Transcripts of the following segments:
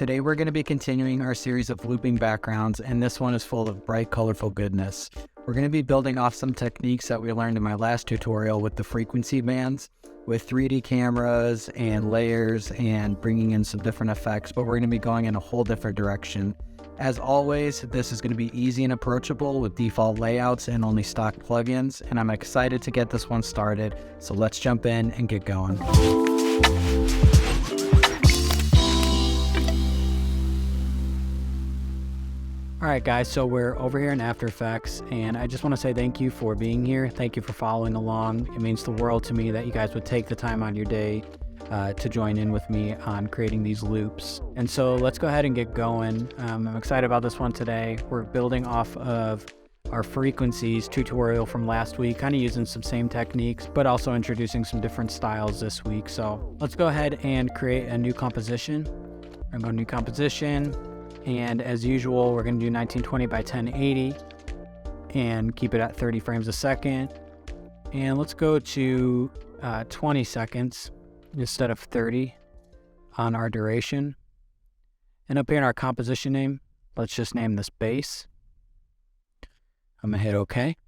Today we're going to be continuing our series of looping backgrounds, and this one is full of bright, colorful goodness. We're going to be building off some techniques that we learned in my last tutorial with the frequency bands, with 3D cameras and layers and bringing in some different effects, but we're going to be going in a whole different direction. As always, this is going to be easy and approachable with default layouts and only stock plugins, and I'm excited to get this one started, so let's jump in and get going. Alright guys, so we're over here in After Effects, and I just want to say thank you for being here. Thank you for following along. It means the world to me that you guys would take the time on your day to join in with me on creating these loops. And so let's go ahead and get going. I'm excited about this one today. We're building off of our frequencies tutorial from last week, kind of using some same techniques, but also introducing some different styles this week. So let's go ahead and create a new composition. I'm going to go new composition. And as usual, we're going to do 1920 by 1080 and keep it at 30 frames a second. And let's go to 20 seconds instead of 30 on our duration. And up here in our composition name, let's just name this base. I'm going to hit OK.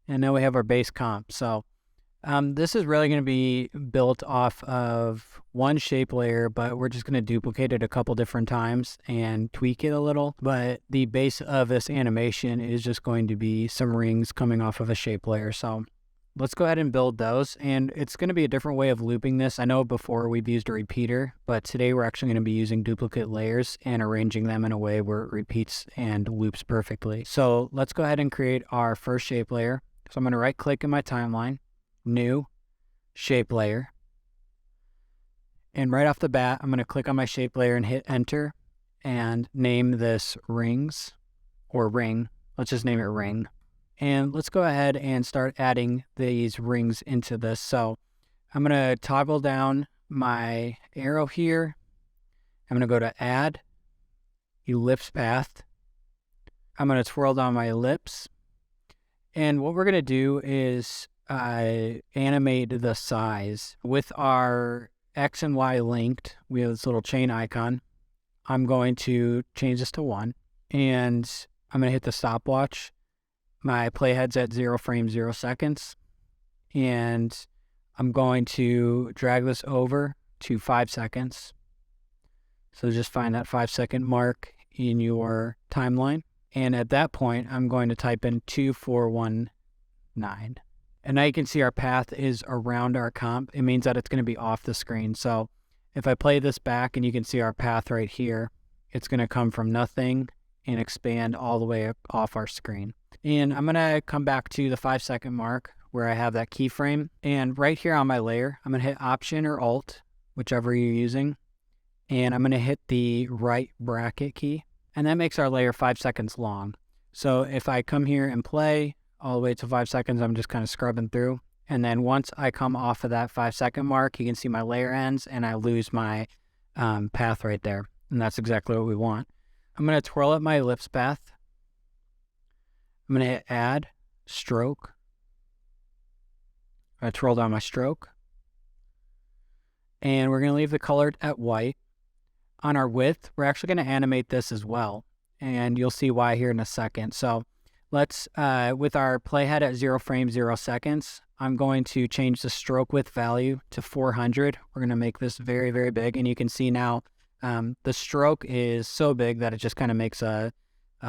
And now we have our base comp. So this is really going to be built off of one shape layer, but we're just going to duplicate it a couple different times and tweak it a little. But the base of this animation is just going to be some rings coming off of a shape layer. So let's go ahead and build those. And it's going to be a different way of looping this. I know before we've used a repeater, but today we're actually going to be using duplicate layers and arranging them in a way where it repeats and loops perfectly. So let's go ahead and create our first shape layer. So I'm going to right click in my timeline. New shape layer, and right off the bat I'm going to click on my shape layer and hit enter and name this rings or ring. Let's just name it ring, and let's go ahead and start adding these rings into this. So I'm going to toggle down my arrow here. I'm going to go to add ellipse path. I'm going to twirl down my ellipse, and what we're going to do is animate the size. With our X and Y linked, we have this little chain icon. I'm going to change this to 1, and I'm going to hit the stopwatch. My playhead's at 0 frames, 0 seconds, and I'm going to drag this over to 5 seconds. So just find that 5-second mark in your timeline, and at that point, I'm going to type in 2419. And now you can see our path is around our comp. It means that it's going to be off the screen. So if I play this back and you can see our path right here, it's going to come from nothing and expand all the way up off our screen. And I'm going to come back to the 5-second mark where I have that keyframe. And right here on my layer, I'm going to hit Option or Alt, whichever you're using. And I'm going to hit the right bracket key. And that makes our layer 5 seconds long. So if I come here and play all the way to 5 seconds, I'm just kind of scrubbing through. And then once I come off of that 5-second mark, you can see my layer ends and I lose my path right there. And that's exactly what we want. I'm going to twirl up my ellipse path. I'm going to hit add stroke. I twirl down my stroke. And we're going to leave the color at white. On our width, we're actually going to animate this as well. And you'll see why here in a second. So let's, with our playhead at 0 frames, 0 seconds, I'm going to change the stroke width value to 400. We're going to make this very, very big. And you can see now the stroke is so big that it just kind of makes a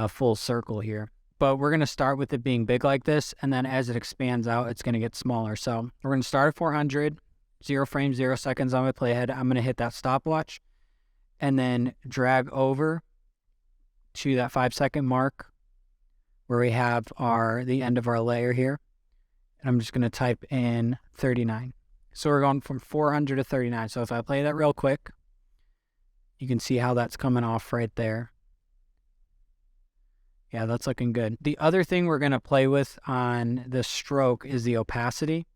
full circle here. But we're going to start with it being big like this. And then as it expands out, it's going to get smaller. So we're going to start at 400, 0 frames, 0 seconds on my playhead. I'm going to hit that stopwatch and then drag over to that 5-second mark, where we have the end of our layer here. And I'm just going to type in 39. So we're going from 400 to 39. So if I play that real quick, you can see how that's coming off right there. Yeah, that's looking good. The other thing we're going to play with on this stroke is the opacity.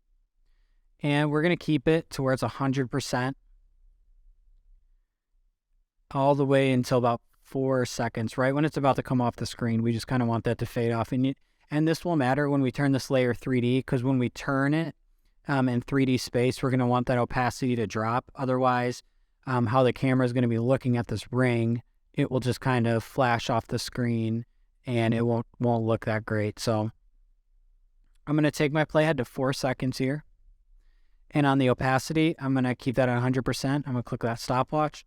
And we're going to keep it to where it's 100% all the way until about 4 seconds, right when it's about to come off the screen. We just kind of want that to fade off. And this will matter when we turn this layer 3D, because when we turn it in 3D space, we're going to want that opacity to drop. Otherwise, how the camera is going to be looking at this ring, it will just kind of flash off the screen and it won't look that great. So I'm going to take my playhead to 4 seconds here. And on the opacity, I'm going to keep that at 100%. I'm going to click that stopwatch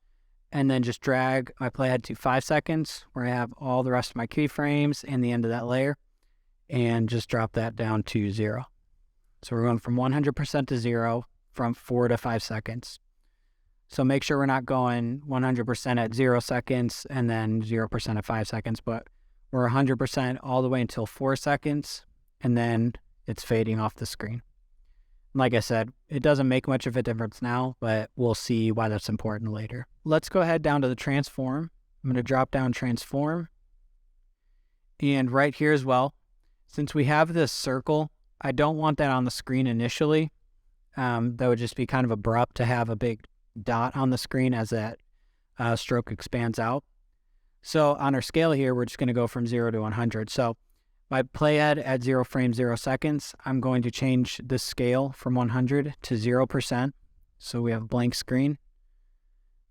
and then just drag my playhead to 5 seconds where I have all the rest of my keyframes and the end of that layer, and just drop that down to 0. So we're going from 100% to 0 from 4 to 5 seconds. So make sure we're not going 100% at 0 seconds and then 0% at 5 seconds, but we're 100% all the way until 4 seconds, and then it's fading off the screen. Like I said, it doesn't make much of a difference now, but we'll see why that's important later. Let's go ahead down to the transform. I'm going to drop down transform. And right here as well, since we have this circle, I don't want that on the screen initially. That would just be kind of abrupt to have a big dot on the screen as that stroke expands out. So on our scale here, we're just going to go from 0 to 100. So my playhead at 0 frames, 0 seconds, I'm going to change the scale from 100 to 0%. So we have a blank screen.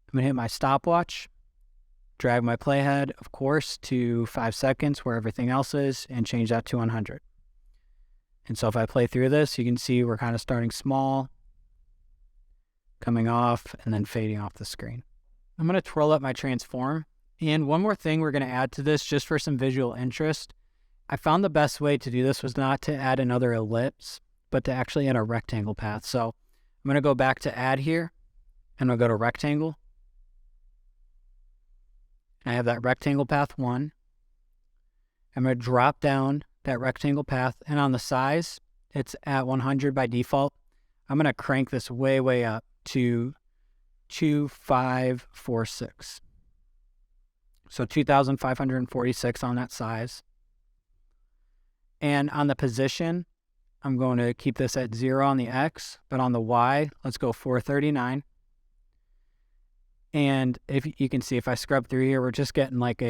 I'm going to hit my stopwatch, drag my playhead, of course, to 5 seconds where everything else is, and change that to 100. And so if I play through this, you can see we're kind of starting small, coming off, and then fading off the screen. I'm going to twirl up my transform. And one more thing we're going to add to this just for some visual interest. I found the best way to do this was not to add another ellipse, but to actually add a rectangle path. So I'm going to go back to add here, and I'll go to rectangle. I have that rectangle path 1. I'm going to drop down that rectangle path, and on the size, it's at 100 by default. I'm going to crank this way, way up to 2546. So 2546 on that size. And on the position, I'm going to keep this at 0 on the X, but on the Y, let's go 439. And if you can see, if I scrub through here, we're just getting like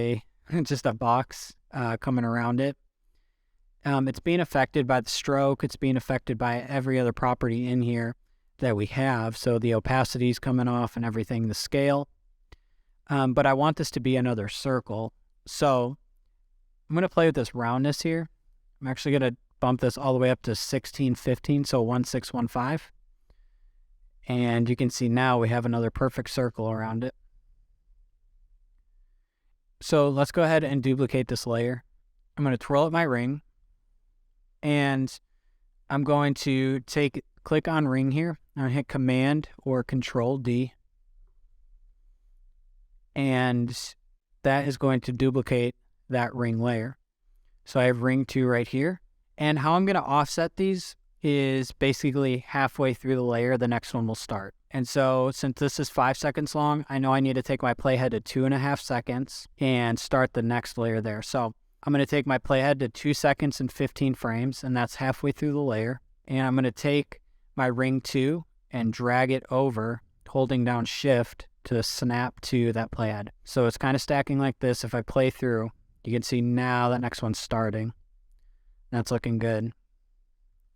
just a box coming around it. It's being affected by the stroke. It's being affected by every other property in here that we have. So the opacity is coming off and everything, the scale. But I want this to be another circle. So I'm going to play with this roundness here. I'm actually going to bump this all the way up to 1615, so 1615. And you can see now we have another perfect circle around it. So let's go ahead and duplicate this layer. I'm going to twirl up my ring, and I'm going to click on ring here. I'm going to hit Command or Control D. And that is going to duplicate that ring layer. So I have ring 2 right here. And how I'm going to offset these is basically halfway through the layer, the next one will start. And so since this is 5 seconds long, I know I need to take my playhead to 2.5 seconds and start the next layer there. So I'm going to take my playhead to 2 seconds and 15 frames, and that's halfway through the layer. And I'm going to take my ring 2 and drag it over, holding down Shift to snap to that playhead. So it's kind of stacking like this. If I play through, you can see now that next one's starting. That's looking good.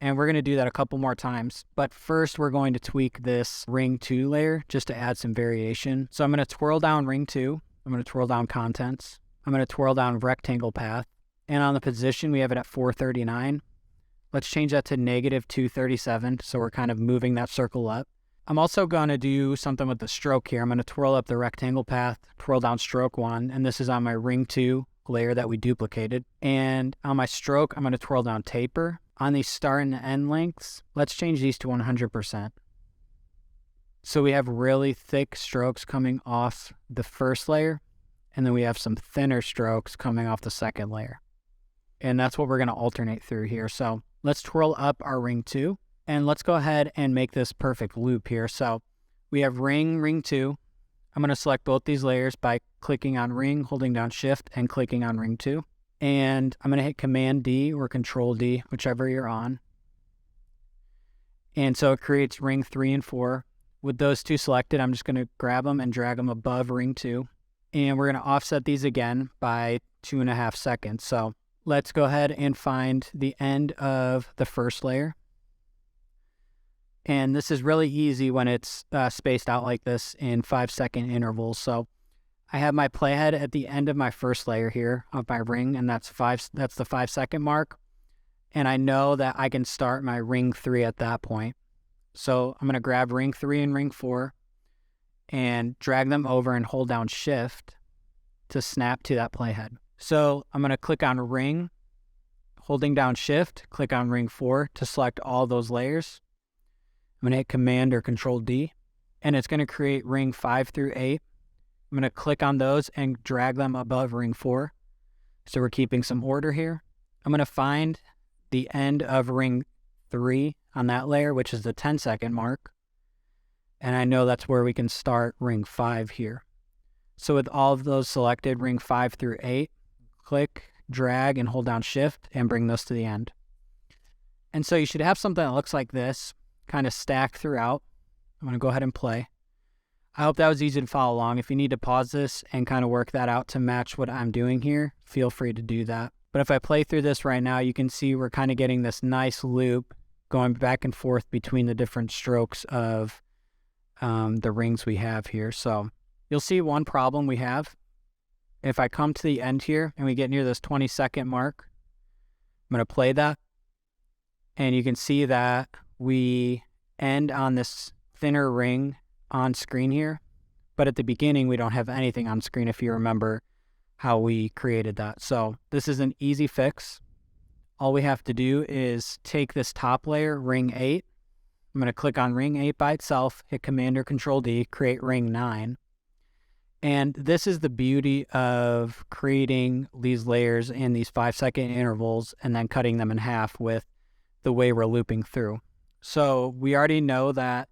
And we're going to do that a couple more times. But first, we're going to tweak this ring 2 layer just to add some variation. So I'm going to twirl down ring 2. I'm going to twirl down contents. I'm going to twirl down rectangle path. And on the position, we have it at 439. Let's change that to -237. So we're kind of moving that circle up. I'm also going to do something with the stroke here. I'm going to twirl up the rectangle path, twirl down stroke 1, and this is on my ring 2 layer that we duplicated. And on my stroke, I'm going to twirl down taper. On these start and end lengths, let's change these to 100%. So we have really thick strokes coming off the first layer, and then we have some thinner strokes coming off the second layer. And that's what we're going to alternate through here. So let's twirl up our ring 2, and let's go ahead and make this perfect loop here. So we have ring 2. I'm going to select both these layers by clicking on ring, holding down Shift, and clicking on ring 2. And I'm going to hit Command D or Control D, whichever you're on. And so it creates ring 3 and 4. With those two selected, I'm just going to grab them and drag them above ring 2. And we're going to offset these again by 2.5 seconds. So let's go ahead and find the end of the first layer. And this is really easy when it's spaced out like this in 5-second intervals. So I have my playhead at the end of my first layer here of my ring, and that's the 5-second mark. And I know that I can start my ring 3 at that point. So I'm going to grab ring 3 and ring 4 and drag them over and hold down shift to snap to that playhead. So I'm going to click on ring, holding down shift, click on ring 4 to select all those layers. I'm going to hit Command or Control D, and it's going to create ring 5 through 8. I'm going to click on those and drag them above ring 4. So we're keeping some order here. I'm going to find the end of ring 3 on that layer, which is the 10-second mark. And I know that's where we can start ring 5 here. So with all of those selected, ring 5 through 8, click, drag, and hold down shift and bring those to the end. And so you should have something that looks like this, kind of stacked throughout. I'm going to go ahead and play. I hope that was easy to follow along. If you need to pause this and kind of work that out to match what I'm doing here, feel free to do that. But if I play through this right now, you can see we're kind of getting this nice loop going back and forth between the different strokes of the rings we have here. So you'll see one problem we have. If I come to the end here and we get near this 20-second mark, I'm going to play that. And you can see that we end on this thinner ring on screen here, but at the beginning we don't have anything on screen if you remember how we created that. So this is an easy fix. All we have to do is take this top layer, ring 8. I'm going to click on ring 8 by itself, hit Command or Control D, create ring 9. And this is the beauty of creating these layers in these 5-second intervals and then cutting them in half with the way we're looping through. So we already know that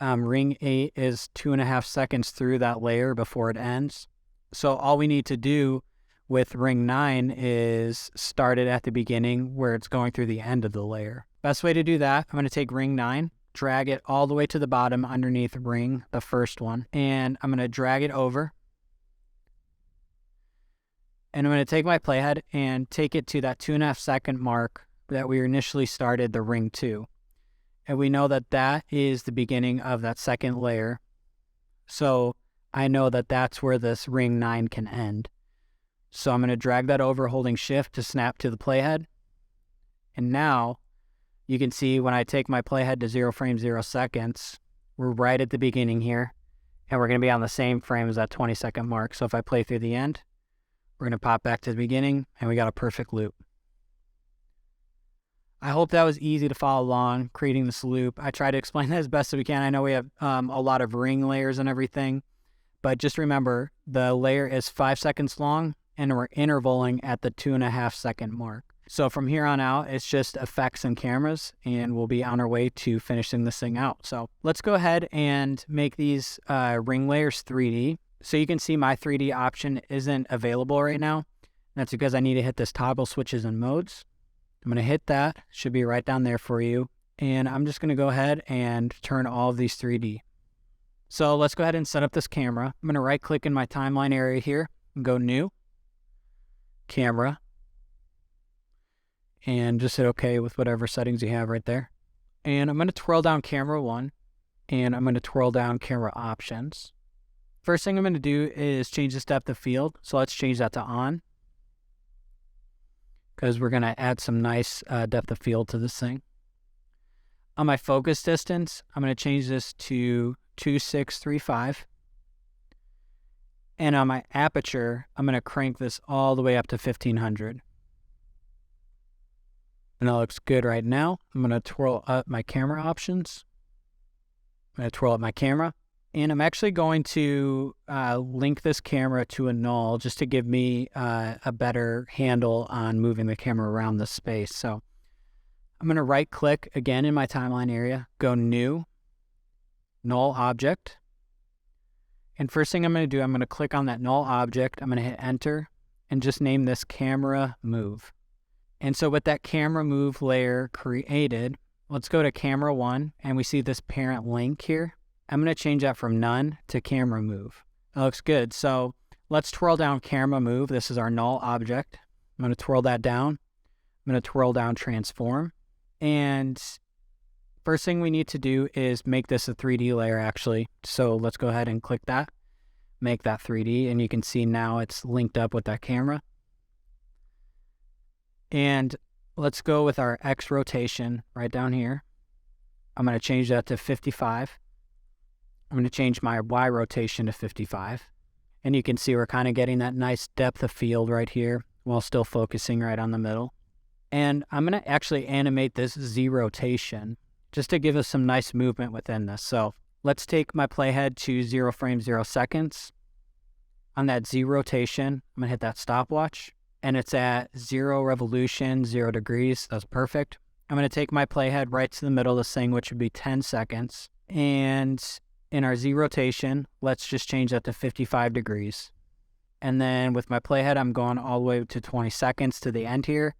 ring 8 is 2.5 seconds through that layer before it ends. So all we need to do with ring 9 is start it at the beginning where it's going through the end of the layer. Best way to do that, I'm going to take ring 9, drag it all the way to the bottom underneath ring, the first one, and I'm going to drag it over. And I'm going to take my playhead and take it to that 2.5 second mark that we initially started the ring 2. And we know that that is the beginning of that second layer. So I know that that's where this ring 9 can end. So I'm going to drag that over holding shift to snap to the playhead. And now you can see when I take my playhead to 0 frames, 0 seconds, we're right at the beginning here. And we're going to be on the same frame as that 20-second mark. So if I play through the end, we're going to pop back to the beginning and we got a perfect loop. I hope that was easy to follow along, creating this loop. I try to explain that as best as we can. I know we have a lot of ring layers and everything, but just remember the layer is 5 seconds long and we're intervaling at the 2.5 second mark. So from here on out, it's just effects and cameras, and we'll be on our way to finishing this thing out. So let's go ahead and make these ring layers 3D. So you can see my 3D option isn't available right now. That's because I need to hit this toggle switches and modes. I'm going to hit that. Should be right down there for you. And I'm just going to go ahead and turn all of these 3D. So let's go ahead and set up this camera. I'm going to right click in my timeline area here and go New, Camera, and just hit OK with whatever settings you have right there. And I'm going to twirl down camera 1, and I'm going to twirl down camera options. First thing I'm going to do is change this depth of field. So let's change that to on, because we're going to add some nice depth of field to this thing. On my focus distance, I'm going to change this to 2635. And on my aperture, I'm going to crank this all the way up to 1500. And that looks good right now. I'm going to twirl up my camera options. I'm going to twirl up my camera. And I'm actually going to link this camera to a null just to give me a better handle on moving the camera around the space. So I'm going to right click again in my timeline area, go New, Null Object. And first thing I'm going to do, I'm going to click on that null object. I'm going to hit Enter and just name this Camera Move. And so with that Camera Move layer created, let's go to Camera 1 and we see this parent link here. I'm going to change that from None to Camera Move. That looks good. So let's twirl down Camera Move. This is our null object. I'm going to twirl that down. I'm going to twirl down Transform. And first thing we need to do is make this a 3D layer actually. So let's go ahead and click that, make that 3D, and you can see now it's linked up with that camera. And let's go with our X rotation right down here. I'm going to change that to 55. I'm going to change my Y rotation to 55. And you can see we're kind of getting that nice depth of field right here while still focusing right on the middle. And I'm going to actually animate this Z rotation just to give us some nice movement within this. So let's take my playhead to 0 frames, 0 seconds. On that Z rotation, I'm going to hit that stopwatch. And it's at 0 revolution, 0 degrees. That's perfect. I'm going to take my playhead right to the middle of this thing, which would be 10 seconds. And in our Z rotation, let's just change that to 55 degrees. And then with my playhead, I'm going all the way to 20 seconds to the end here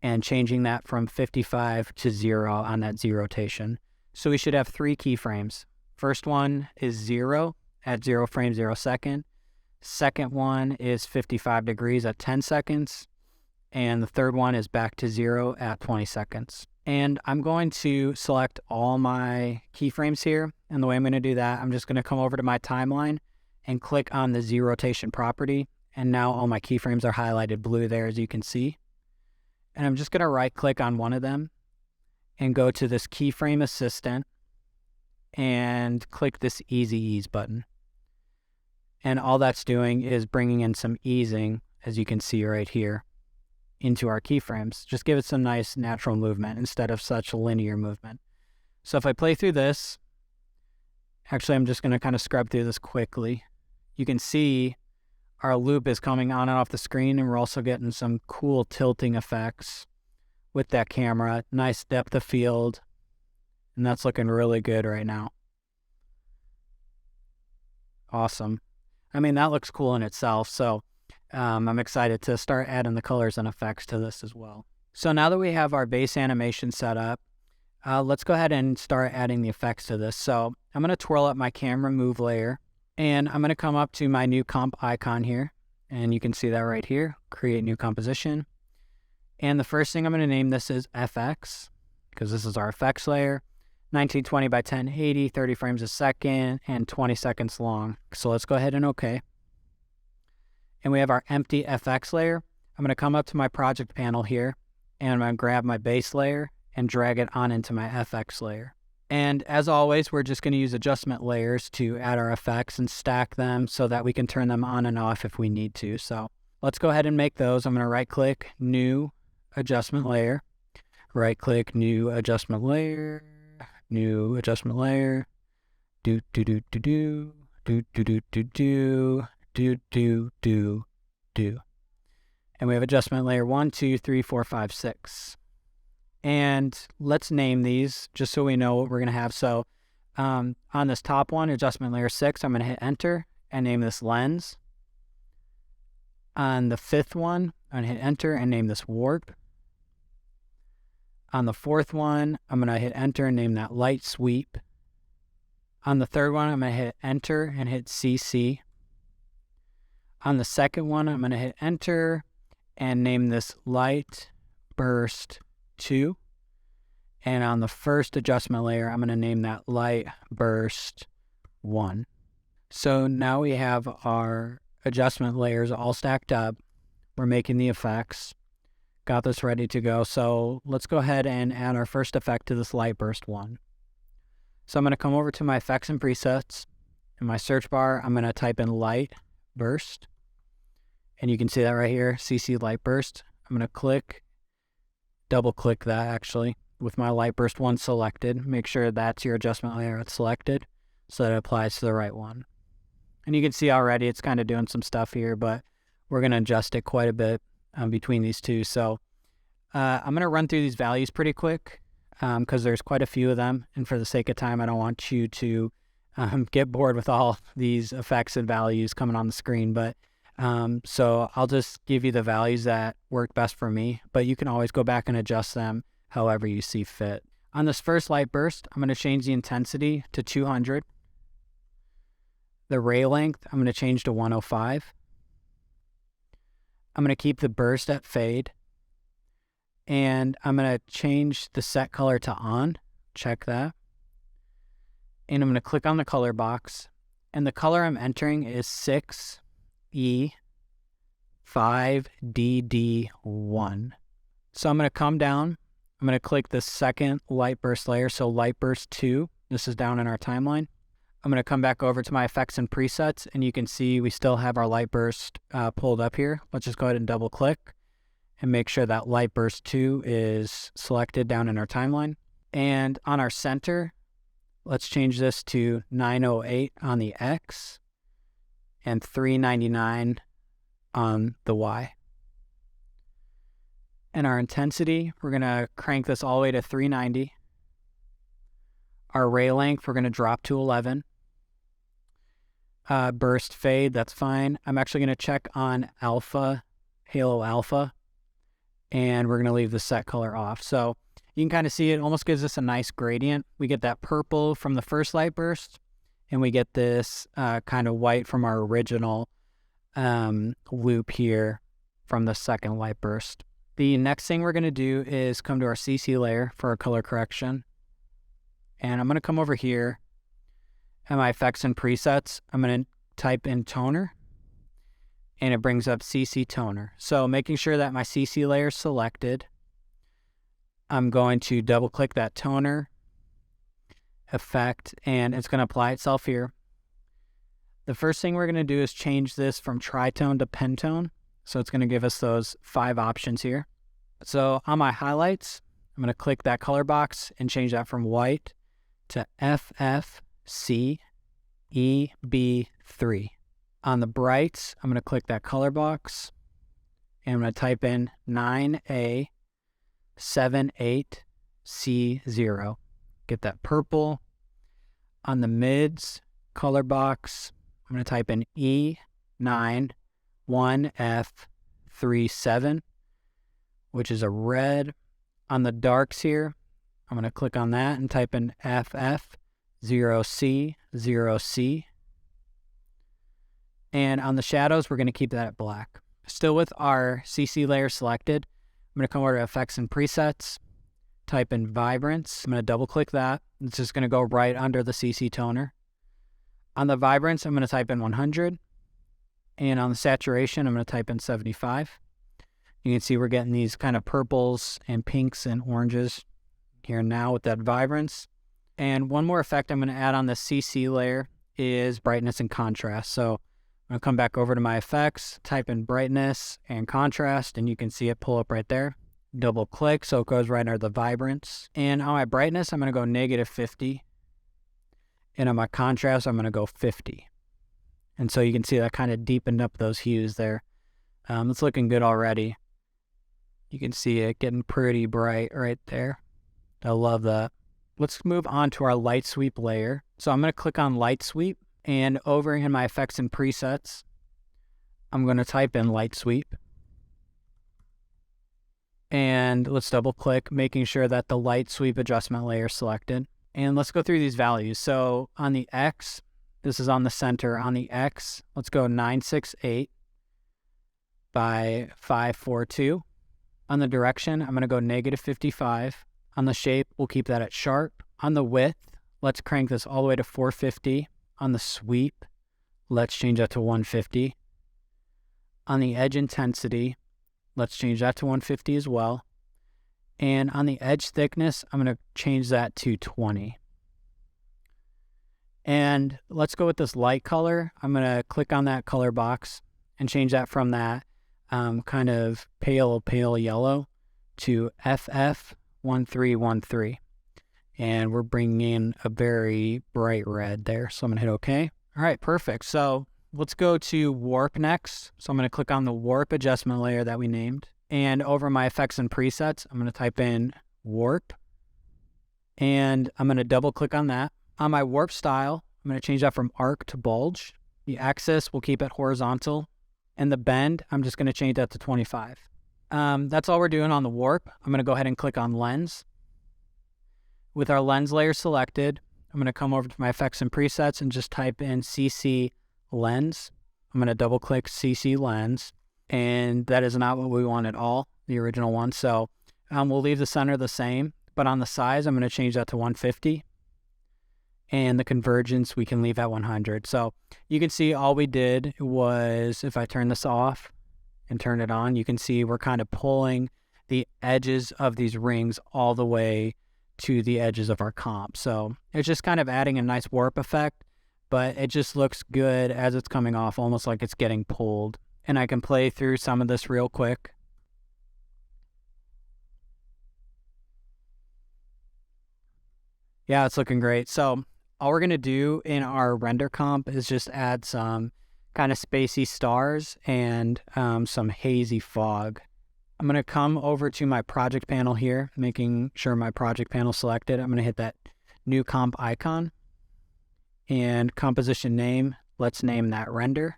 and changing that from 55 to 0 on that Z rotation. So we should have 3 keyframes. First one is 0 at 0 frames, 0 second. Second one is 55 degrees at 10 seconds. And the third one is back to 0 at 20 seconds. And I'm going to select all my keyframes here. And the way I'm going to do that, I'm just going to come over to my timeline and click on the Z rotation property. And now all my keyframes are highlighted blue there, as you can see. And I'm just going to right click on one of them and go to this keyframe assistant and click this easy ease button. And all that's doing is bringing in some easing, as you can see right here, into our keyframes. Just give it some nice natural movement instead of such linear movement. So if I play through this, actually I'm just going to kind of scrub through this quickly. You can see our loop is coming on and off the screen, and we're also getting some cool tilting effects with that camera. Nice depth of field, and that's looking really good right now. Awesome. I mean, that looks cool in itself, so I'm excited to start adding the colors and effects to this as well. So now that we have our base animation set up, let's go ahead and start adding the effects to this. So I'm going to twirl up my camera move layer, and I'm going to come up to my new comp icon here, and you can see that right here, create new composition. And the first thing I'm going to name this is FX, because this is our effects layer. 1920 by 1080, 30 frames a second, and 20 seconds long. So let's go ahead and OK. And we have our empty FX layer. I'm going to come up to my project panel here, and I'm going to grab my base layer and drag it on into my FX layer. And as always, we're just going to use adjustment layers to add our effects and stack them so that we can turn them on and off if we need to. So let's go ahead and make those. I'm going to right-click, New Adjustment Layer. Right-click, New Adjustment Layer. New adjustment layer, do do do do do do do do do do do do do do, and we have adjustment layer 1, 2, 3, 4, 5, 6. And let's name these just so we know what we're gonna have. So on this top one, adjustment layer 6, I'm gonna hit enter and name this lens. On the 5th one, I'm gonna hit enter and name this warp. On the 4th one, I'm going to hit enter and name that light sweep. On the 3rd one, I'm going to hit enter and hit CC. On the 2nd one, I'm going to hit enter and name this light burst 2. And on the first adjustment layer, I'm going to name that light burst 1. So now we have our adjustment layers all stacked up. We're making the effects. Got this ready to go. So let's go ahead and add our first effect to this light burst 1. So I'm going to come over to my effects and presets. In my search bar, I'm going to type in light burst. And you can see that right here, CC light burst. I'm going to double click that actually with my light burst 1 selected. Make sure that's your adjustment layer it's selected so that it applies to the right one. And you can see already it's kind of doing some stuff here, but we're going to adjust it quite a bit between these two. So I'm going to run through these values pretty quick because there's quite a few of them. And for the sake of time, I don't want you to get bored with all these effects and values coming on the screen. But so I'll just give you the values that work best for me, but you can always go back and adjust them however you see fit. On this first light burst, I'm going to change the intensity to 200. The ray length, I'm going to change to 105. I'm going to keep the burst at fade, and I'm going to change the set color to on, check that. And I'm going to click on the color box. And the color I'm entering is 6E5DD1. So I'm going to come down. I'm going to click the second light burst layer. So light burst 2. This is down in our timeline. I'm going to come back over to my effects and presets, and you can see we still have our light burst pulled up here. Let's just go ahead and double click and make sure that light burst 2 is selected down in our timeline. And on our center, let's change this to 908 on the X and 399 on the Y. And our intensity, we're going to crank this all the way to 390. Our ray length, we're going to drop to 11. Burst fade, that's fine. I'm actually going to check on alpha, halo alpha, and we're going to leave the set color off. So you can kind of see it almost gives us a nice gradient. We get that purple from the first light burst, and we get this kind of white from our original loop here from the second light burst. The next thing we're going to do is come to our CC layer for our color correction. And I'm going to come over here and my effects and presets. I'm going to type in toner, and it brings up CC toner. So making sure that my CC layer is selected, I'm going to double click that toner effect, and it's going to apply itself here. The first thing we're going to do is change this from tritone to pentone. So it's going to give us those 5 options here. So on my highlights, I'm going to click that color box and change that from white to FFCEB3. On the brights, I'm going to click that color box, and I'm going to type in 9A78C0. Get that purple. On the mids color box, I'm going to type in E91F37, which is a red. On the darks here, I'm going to click on that and type in FF0C0C. And on the shadows, we're going to keep that at black. Still with our CC layer selected, I'm going to come over to Effects and Presets, type in Vibrance. I'm going to double click that. It's just going to go right under the CC toner. On the Vibrance, I'm going to type in 100. And on the Saturation, I'm going to type in 75. You can see we're getting these kind of purples and pinks and oranges here now with that Vibrance. And one more effect I'm going to add on the CC layer is brightness and contrast. So I'm going to come back over to my effects, type in brightness and contrast, and you can see it pull up right there. Double click so it goes right under the Vibrance. And on my brightness, I'm going to go -50. And on my contrast, I'm going to go 50. And so you can see that kind of deepened up those hues there. It's looking good already. You can see it getting pretty bright right there. I love that. Let's move on to our light sweep layer. So I'm going to click on light sweep, and over in my effects and presets, I'm going to type in light sweep. And let's double click, making sure that the light sweep adjustment layer is selected. And let's go through these values. So on the X, this is on the center. On the X, let's go 968 by 542. On the direction, I'm going to go -55. On the shape, we'll keep that at sharp. On the width, let's crank this all the way to 450. On the sweep, let's change that to 150. On the edge intensity, let's change that to 150 as well. And on the edge thickness, I'm going to change that to 20. And let's go with this light color. I'm going to click on that color box and change that from that kind of pale yellow to FF1313. And we're bringing in a very bright red there. So I'm going to hit OK. All right, perfect. So let's go to warp next. So I'm going to click on the warp adjustment layer that we named. And over my effects and presets, I'm going to type in warp. And I'm going to double click on that. On my warp style, I'm going to change that from arc to bulge. The axis, we'll keep it horizontal. And the bend, I'm just going to change that to 25. That's all we're doing on the warp. I'm going to go ahead and click on lens. With our lens layer selected, I'm going to come over to my effects and presets and just type in CC lens. I'm going to double click CC lens, and that is not what we want at all, the original one. So we'll leave the center the same, But on the size, I'm going to change that to 150. And the convergence, we can leave at 100. So you can see all we did was, if I turn this off and turn it on, you can see we're kind of pulling the edges of these rings all the way to the edges of our comp. So it's just kind of adding a nice warp effect, but it just looks good as it's coming off, almost like it's getting pulled. And I can play through some of this real quick. Yeah, it's looking great. So all we're going to do in our render comp is just add some kind of spacey stars and some hazy fog. I'm going to come over to my project panel here, making sure my project panel selected. I'm going to hit that new comp icon and composition name. Let's name that render.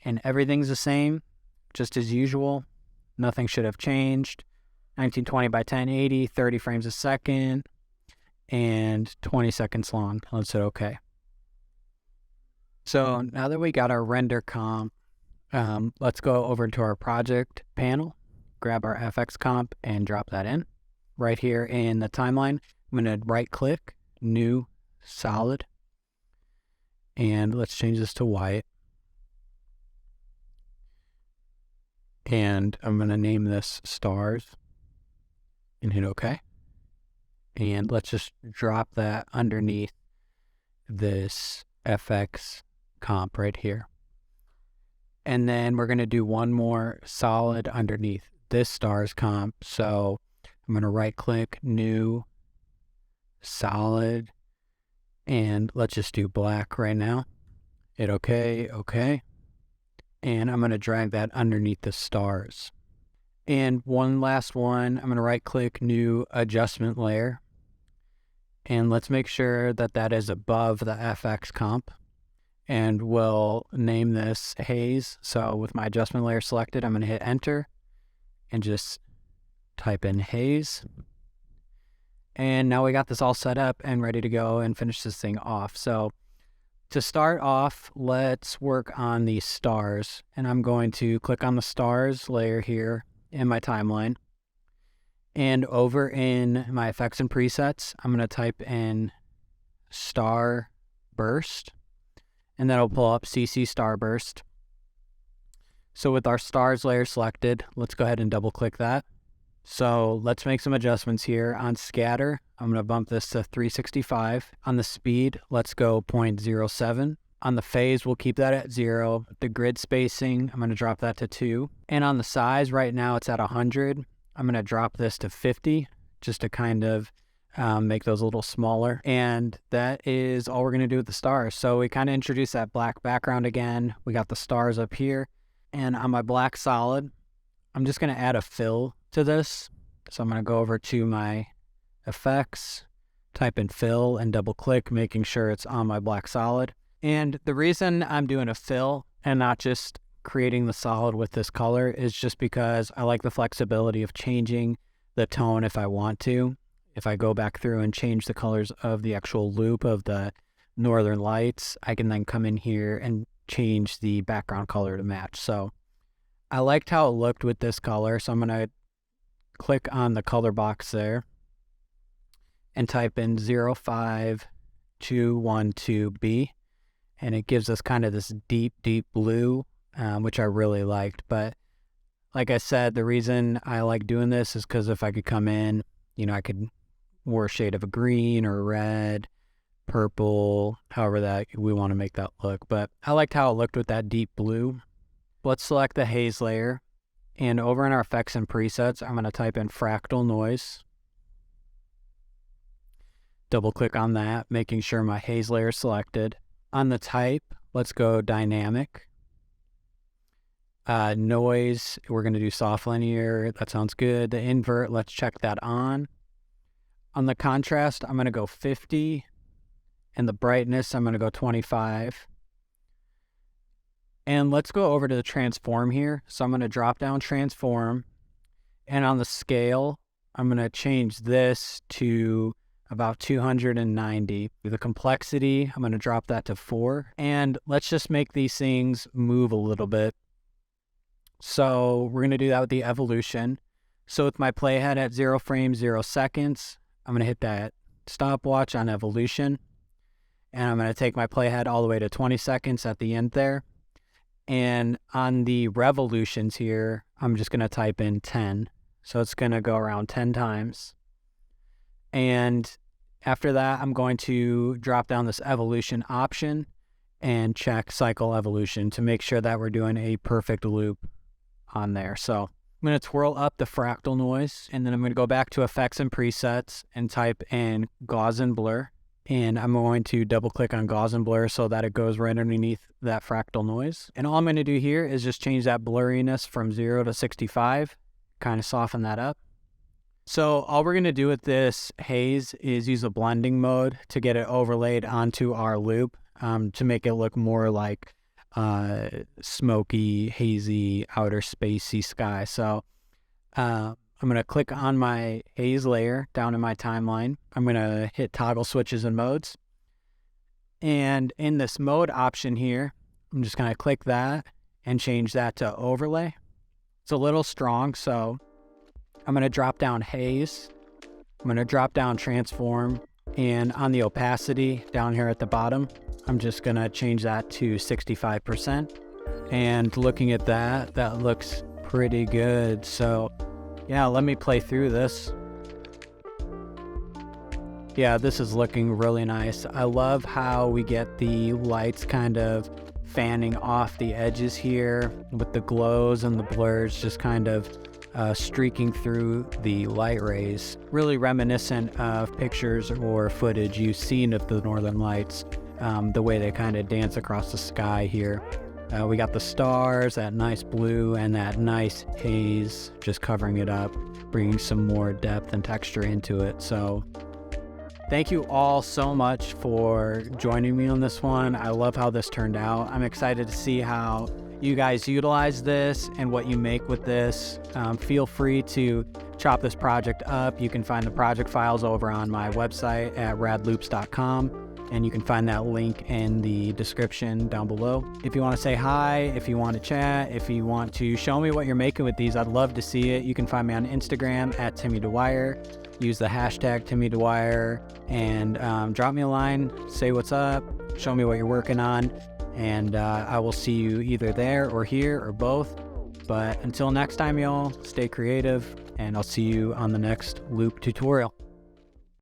And everything's the same, just as usual. Nothing should have changed. 1920 by 1080, 30 frames a second, and 20 seconds long. Let's hit OK. So now that we got our render comp, let's go over to our project panel, grab our FX comp, and drop that in. Right here in the timeline, I'm going to right-click, New, Solid, and let's change this to white. And I'm going to name this Stars and hit OK. And let's just drop that underneath this FX comp right here. And then we're going to do one more solid underneath this Stars comp. So I'm going to right click, New, Solid, and let's just do black right now. Hit OK, OK. And I'm going to drag that underneath the stars. And one last one, I'm going to right click, New, Adjustment Layer. And let's make sure that that is above the FX comp. And we'll name this Haze. So with my adjustment layer selected, I'm going to hit Enter and just type in Haze. And now we got this all set up and ready to go and finish this thing off. So to start off, let's work on these stars. And I'm going to click on the stars layer here in my timeline. And over in my effects and presets, I'm going to type in Star Burst. And that'll pull up CC Starburst. So with our stars layer selected, let's go ahead and double click that. So let's make some adjustments here. On scatter, I'm going to bump this to 365. On the speed, let's go 0.07. On the phase, we'll keep that at 0. The grid spacing, I'm going to drop that to 2. And on the size, right now it's at 100. I'm going to drop this to 50 just to kind of make those a little smaller. And that is all we're going to do with the stars. So we kind of introduced that black background again. We got the stars up here. And on my black solid, I'm just going to add a fill to this. So I'm going to go over to my effects, type in fill, and double click, making sure it's on my black solid. And the reason I'm doing a fill and not just creating the solid with this color is just because I like the flexibility of changing the tone if I want to. If I go back through and change the colors of the actual loop of the northern lights, I can then come in here and change the background color to match. So I liked how it looked with this color, so I'm going to click on the color box there and type in 05212B, and it gives us kind of this deep, deep blue, which I really liked. But like I said, the reason I like doing this is because if I could come in, I could wear a shade of a green or red, purple, however that we want to make that look. But I liked how it looked with that deep blue. Let's select the haze layer, and over in our effects and presets, I'm going to type in fractal noise. Double click on that, making sure my haze layer is selected. On the type, let's go dynamic. Noise, we're going to do soft linear. That sounds good. The invert, let's check that on. On the contrast, I'm going to go 50. And the brightness, I'm going to go 25. And let's go over to the transform here. So I'm going to drop down transform. And on the scale, I'm going to change this to about 290. The complexity, I'm going to drop that to 4. And let's just make these things move a little bit. So we're going to do that with the evolution. So with my playhead at 0 frames, 0 seconds, I'm going to hit that stopwatch on evolution. And I'm going to take my playhead all the way to 20 seconds at the end there. And on the revolutions here, I'm just going to type in 10. So it's going to go around 10 times. And after that, I'm going to drop down this evolution option and check cycle evolution to make sure that we're doing a perfect loop on there. So I'm going to twirl up the fractal noise, and then I'm going to go back to effects and presets and type in Gaussian blur. And I'm going to double click on Gaussian blur so that it goes right underneath that fractal noise. And all I'm going to do here is just change that blurriness from 0 to 65, kind of soften that up. So all we're going to do with this haze is use a blending mode to get it overlaid onto our loop to make it look more like smoky, hazy, outer spacey sky. So I'm going to click on my haze layer down in my timeline. I'm going to hit toggle switches and modes. And in this mode option here, I'm just going to click that and change that to overlay. It's a little strong, so I'm going to drop down haze. I'm going to drop down transform. And on the opacity down here at the bottom, I'm just going to change that to 65%. And looking at that, that looks pretty good. So yeah, let me play through this. Yeah, this is looking really nice. I love how we get the lights kind of fanning off the edges here with the glows and the blurs just kind of streaking through the light rays. Really reminiscent of pictures or footage you've seen of the Northern Lights, the way they kind of dance across the sky here. We got the stars, that nice blue, and that nice haze just covering it up, bringing some more depth and texture into it. So thank you all so much for joining me on this one. I love how this turned out. I'm excited to see how you guys utilize this and what you make with this. Feel free to chop this project up. You can find the project files over on my website at radloops.com. And you can find that link in the description down below. If you want to say hi, if you want to chat, if you want to show me what you're making with these, I'd love to see it. You can find me on Instagram at Timmy Dwyer. Use the hashtag Timmy Dwyer and drop me a line, say what's up, show me what you're working on, and I will see you either there or here or both. But until next time, y'all, stay creative, and I'll see you on the next loop tutorial.